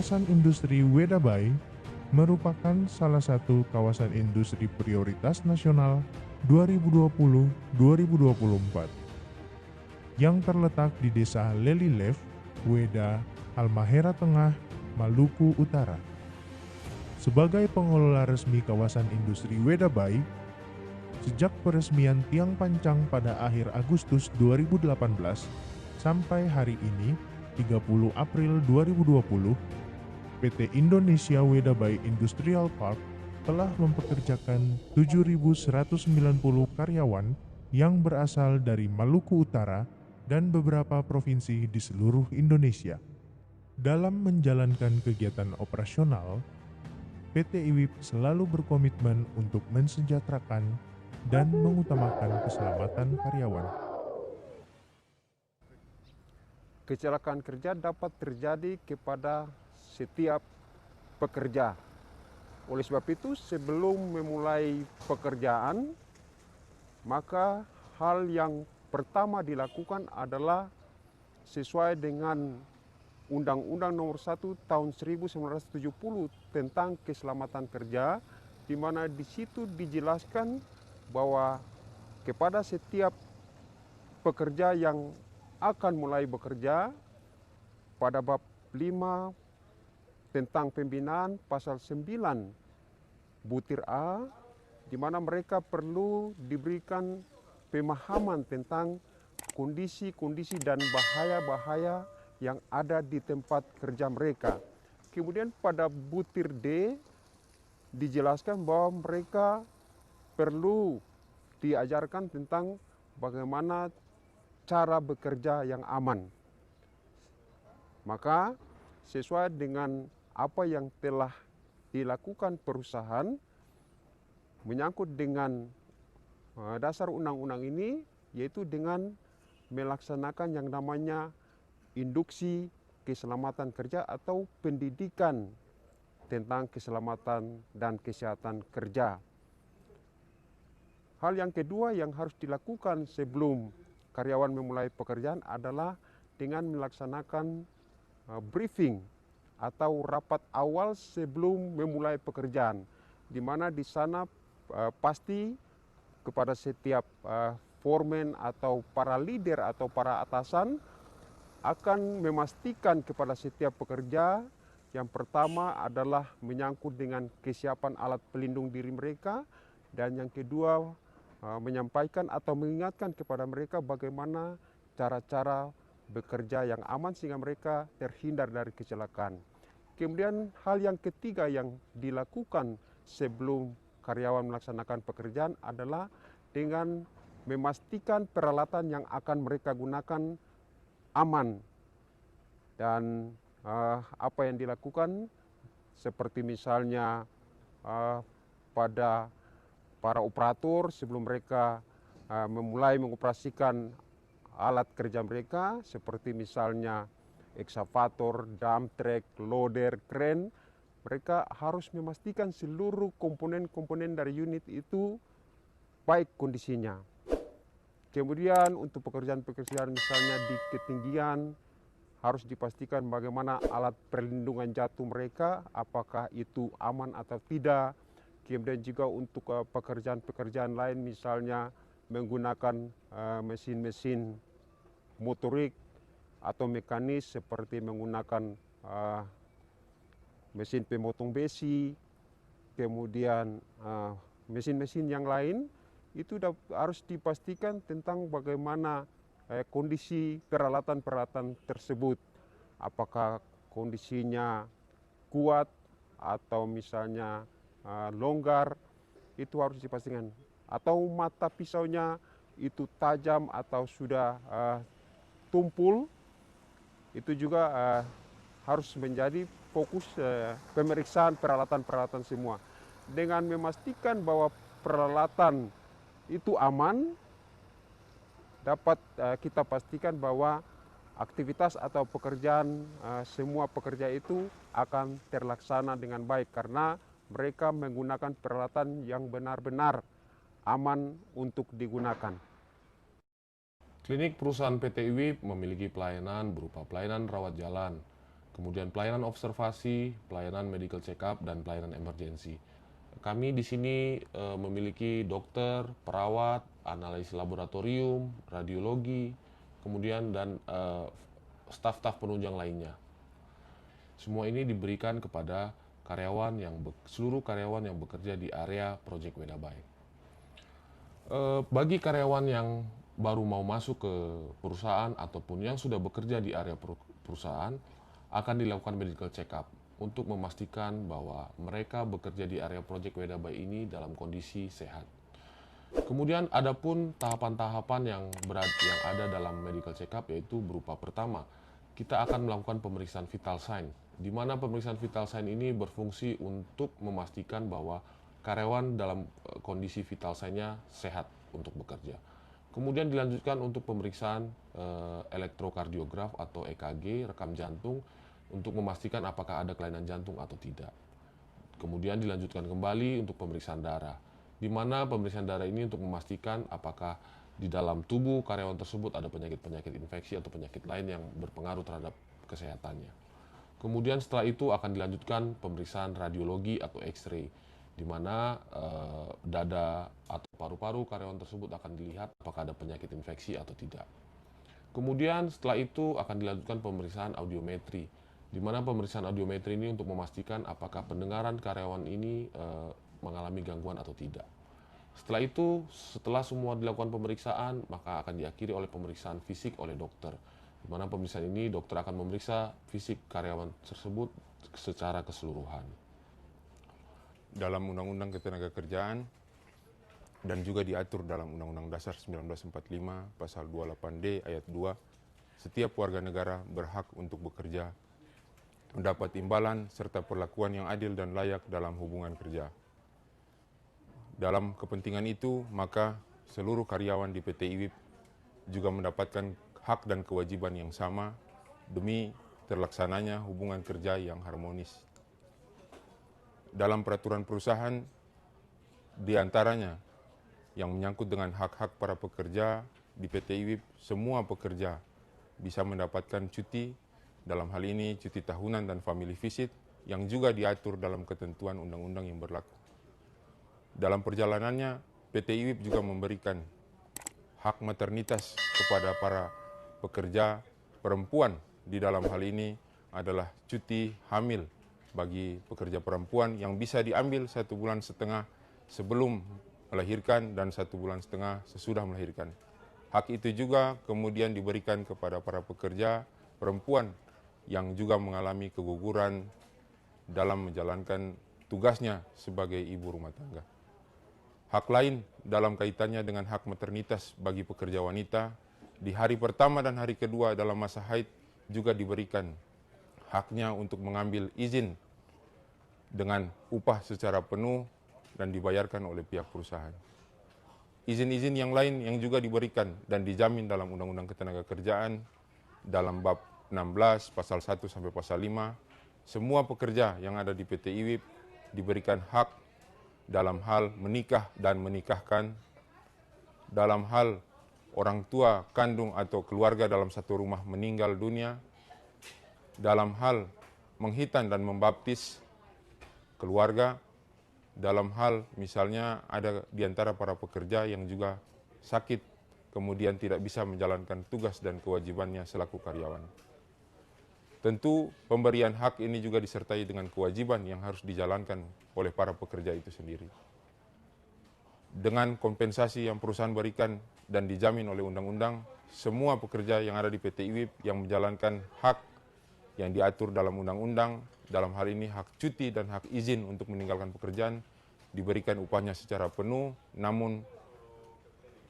Kawasan industri Wedabai merupakan salah satu kawasan industri prioritas nasional 2020-2024 yang terletak di Desa Lelilev, Weda, Halmahera Tengah, Maluku Utara. Sebagai pengelola resmi kawasan industri Wedabai, sejak peresmian Tiang Pancang pada akhir Agustus 2018 sampai hari ini, 30 April 2020, PT Indonesia Wedabai Industrial Park telah mempekerjakan 7.190 karyawan yang berasal dari Maluku Utara dan beberapa provinsi di seluruh Indonesia. Dalam menjalankan kegiatan operasional, PT IWIP selalu berkomitmen untuk mensejahterakan dan mengutamakan keselamatan karyawan. Kecelakaan kerja dapat terjadi kepada setiap pekerja. Oleh sebab itu, sebelum memulai pekerjaan, maka hal yang pertama dilakukan adalah sesuai dengan Undang-Undang Nomor 1 Tahun 1970 tentang keselamatan kerja, di mana di situ dijelaskan bahwa kepada setiap pekerja yang akan mulai bekerja, pada bab 5 tentang pembinaan pasal 9 butir A, di mana mereka perlu diberikan pemahaman tentang kondisi-kondisi dan bahaya-bahaya yang ada di tempat kerja mereka. Kemudian pada butir D dijelaskan bahwa mereka perlu diajarkan tentang bagaimana cara bekerja yang aman. Maka sesuai dengan apa yang telah dilakukan perusahaan menyangkut dengan dasar undang-undang ini, yaitu dengan melaksanakan yang namanya induksi keselamatan kerja atau pendidikan tentang keselamatan dan kesehatan kerja. Hal yang kedua yang harus dilakukan sebelum karyawan memulai pekerjaan adalah dengan melaksanakan briefing atau rapat awal sebelum memulai pekerjaan, di mana di sana pasti kepada setiap foreman atau para leader atau para atasan akan memastikan kepada setiap pekerja yang pertama adalah menyangkut dengan kesiapan alat pelindung diri mereka, dan yang kedua menyampaikan atau mengingatkan kepada mereka bagaimana cara-cara bekerja yang aman sehingga mereka terhindar dari kecelakaan. Kemudian hal yang ketiga yang dilakukan sebelum karyawan melaksanakan pekerjaan adalah dengan memastikan peralatan yang akan mereka gunakan aman. Dan apa yang dilakukan seperti misalnya pada para operator sebelum mereka memulai mengoperasikan alat kerja mereka, seperti misalnya ekskavator, dump truck, loader, crane, mereka harus memastikan seluruh komponen-komponen dari unit itu baik kondisinya. Kemudian untuk pekerjaan-pekerjaan misalnya di ketinggian, harus dipastikan bagaimana alat perlindungan jatuh mereka, apakah itu aman atau tidak. Kemudian juga untuk pekerjaan-pekerjaan lain misalnya menggunakan mesin-mesin motorik atau mekanis seperti menggunakan mesin pemotong besi, kemudian mesin-mesin yang lain, itu harus dipastikan tentang bagaimana kondisi peralatan-peralatan tersebut. Apakah kondisinya kuat atau misalnya longgar, itu harus dipastikan. Atau mata pisaunya itu tajam atau sudah tumpul, itu juga harus menjadi fokus pemeriksaan peralatan-peralatan semua. Dengan memastikan bahwa peralatan itu aman, dapat kita pastikan bahwa aktivitas atau pekerjaan semua pekerja itu akan terlaksana dengan baik karena mereka menggunakan peralatan yang benar-benar aman untuk digunakan. Klinik perusahaan PT IWIP memiliki pelayanan berupa pelayanan rawat jalan, kemudian pelayanan observasi, pelayanan medical check-up, dan pelayanan emergency. Kami di sini memiliki dokter, perawat, analisis laboratorium, radiologi, kemudian dan staf-staf penunjang lainnya. Semua ini diberikan kepada seluruh karyawan yang bekerja di area Project Wedabai. Bagi karyawan yang baru mau masuk ke perusahaan ataupun yang sudah bekerja di area perusahaan, akan dilakukan medical check-up untuk memastikan bahwa mereka bekerja di area Project Wedabai ini dalam kondisi sehat. Kemudian ada pun tahapan-tahapan yang ada dalam medical check-up, yaitu berupa pertama, kita akan melakukan pemeriksaan vital sign, di mana pemeriksaan vital sign ini berfungsi untuk memastikan bahwa karyawan dalam kondisi vital sign-nya sehat untuk bekerja. Kemudian dilanjutkan untuk pemeriksaan elektrokardiograf atau EKG, rekam jantung, untuk memastikan apakah ada kelainan jantung atau tidak. Kemudian dilanjutkan kembali untuk pemeriksaan darah, di mana pemeriksaan darah ini untuk memastikan apakah di dalam tubuh karyawan tersebut ada penyakit-penyakit infeksi atau penyakit lain yang berpengaruh terhadap kesehatannya. Kemudian setelah itu akan dilanjutkan pemeriksaan radiologi atau X-ray, di mana dada atau paru-paru karyawan tersebut akan dilihat apakah ada penyakit infeksi atau tidak. Kemudian setelah itu akan dilanjutkan pemeriksaan audiometri, di mana pemeriksaan audiometri ini untuk memastikan apakah pendengaran karyawan ini mengalami gangguan atau tidak. Setelah itu, setelah semua dilakukan pemeriksaan, maka akan diakhiri oleh pemeriksaan fisik oleh dokter, di mana pemeriksaan ini dokter akan memeriksa fisik karyawan tersebut secara keseluruhan. Dalam Undang-Undang Ketenagakerjaan dan juga diatur dalam Undang-Undang Dasar 1945 Pasal 28D Ayat 2, setiap warga negara berhak untuk bekerja, mendapat imbalan serta perlakuan yang adil dan layak dalam hubungan kerja. Dalam kepentingan itu, maka seluruh karyawan di PT IWIP juga mendapatkan hak dan kewajiban yang sama demi terlaksananya hubungan kerja yang harmonis. Dalam peraturan perusahaan, di antaranya yang menyangkut dengan hak-hak para pekerja di PT IWIP, semua pekerja bisa mendapatkan cuti, dalam hal ini cuti tahunan dan family visit, yang juga diatur dalam ketentuan undang-undang yang berlaku. Dalam perjalanannya, PT IWIP juga memberikan hak maternitas kepada para pekerja perempuan. Di dalam hal ini adalah cuti hamil bagi pekerja perempuan yang bisa diambil 1,5 bulan sebelum melahirkan dan 1,5 bulan sesudah melahirkan. Hak itu juga kemudian diberikan kepada para pekerja perempuan yang juga mengalami keguguran dalam menjalankan tugasnya sebagai ibu rumah tangga. Hak lain dalam kaitannya dengan hak maternitas bagi pekerja wanita, di hari pertama dan hari kedua dalam masa haid juga diberikan haknya untuk mengambil izin dengan upah secara penuh dan dibayarkan oleh pihak perusahaan. Izin-izin yang lain yang juga diberikan dan dijamin dalam Undang-Undang Ketenagakerjaan dalam bab 16 pasal 1 sampai pasal 5, semua pekerja yang ada di PT IWIP diberikan hak dalam hal menikah dan menikahkan, dalam hal orang tua kandung atau keluarga dalam satu rumah meninggal dunia, dalam hal menghitan dan membaptis keluarga, dalam hal misalnya ada di antara para pekerja yang juga sakit kemudian tidak bisa menjalankan tugas dan kewajibannya selaku karyawan. Tentu pemberian hak ini juga disertai dengan kewajiban yang harus dijalankan oleh para pekerja itu sendiri. Dengan kompensasi yang perusahaan berikan dan dijamin oleh undang-undang, semua pekerja yang ada di PT IWIP yang menjalankan hak yang diatur dalam undang-undang, dalam hal ini hak cuti dan hak izin untuk meninggalkan pekerjaan, diberikan upahnya secara penuh, namun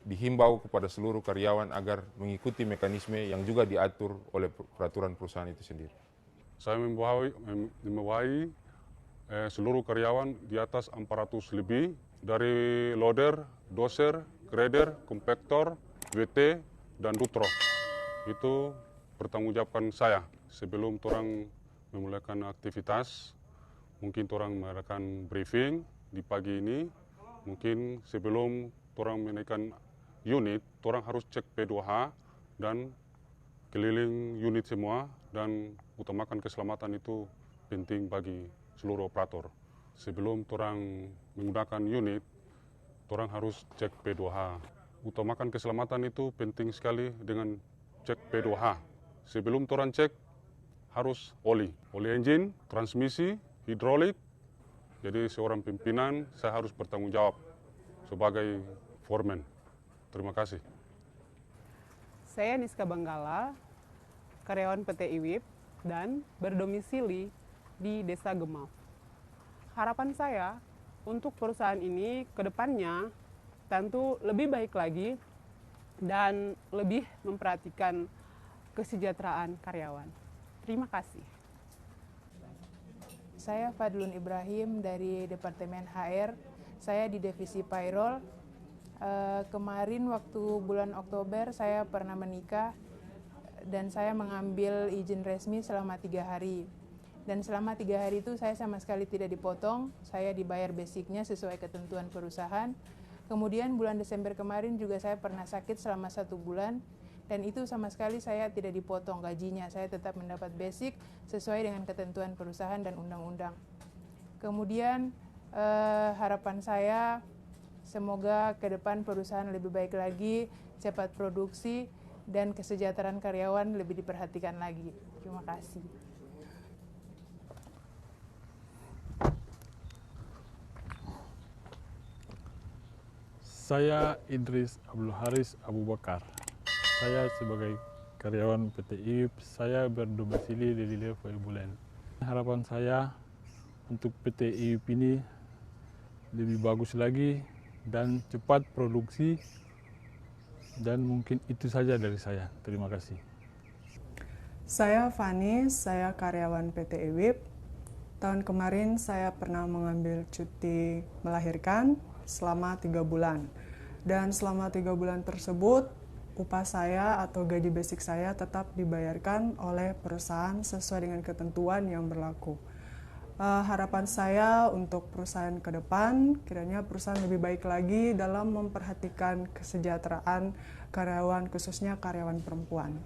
dihimbau kepada seluruh karyawan agar mengikuti mekanisme yang juga diatur oleh peraturan perusahaan itu sendiri. Saya membawahi seluruh karyawan di atas 400 lebih, dari loader, doser, grader, kompaktor, WT, dan dutro. Itu bertanggungjawabkan saya. Sebelum orang memulakan aktivitas, mungkin orang mengadakan briefing di pagi ini, mungkin sebelum orang menaikkan unit, orang harus cek P2H dan keliling unit semua dan utamakan keselamatan itu penting bagi seluruh operator. Sebelum orang menggunakan unit, orang harus cek P2H. Utamakan keselamatan itu penting sekali dengan cek P2H. Sebelum orang cek, harus oli engine, transmisi, hidrolik. Jadi seorang pimpinan, saya harus bertanggung jawab sebagai foreman. Terima kasih. Saya Niska Banggala, karyawan PT IWIP dan berdomisili di Desa Gemau. Harapan saya untuk perusahaan ini ke depannya tentu lebih baik lagi dan lebih memperhatikan kesejahteraan karyawan. Terima kasih. Saya Fadlun Ibrahim dari Departemen HR. Saya di Divisi Payroll. Kemarin waktu bulan Oktober saya pernah menikah dan saya mengambil izin resmi selama 3 hari. Dan selama 3 hari itu saya sama sekali tidak dipotong, saya dibayar basicnya sesuai ketentuan perusahaan. Kemudian bulan Desember kemarin juga saya pernah sakit selama 1 bulan, dan itu sama sekali saya tidak dipotong gajinya, saya tetap mendapat basic sesuai dengan ketentuan perusahaan dan undang-undang. Kemudian harapan saya semoga ke depan perusahaan lebih baik lagi, cepat produksi, dan kesejahteraan karyawan lebih diperhatikan lagi. Terima kasih. Saya Idris Abdul Haris Abu Bakar. Saya sebagai karyawan PT IWIP, saya berdomisili di Lilleway Bulen. Harapan saya untuk PT IWIP ini lebih bagus lagi dan cepat produksi, dan mungkin itu saja dari saya. Terima kasih. Saya Fani, saya karyawan PT IWIP. Tahun kemarin saya pernah mengambil cuti melahirkan selama 3 bulan. Dan selama 3 bulan tersebut, upah saya atau gaji basic saya tetap dibayarkan oleh perusahaan sesuai dengan ketentuan yang berlaku. Harapan saya untuk perusahaan ke depan, kiranya perusahaan lebih baik lagi dalam memperhatikan kesejahteraan karyawan, khususnya karyawan perempuan.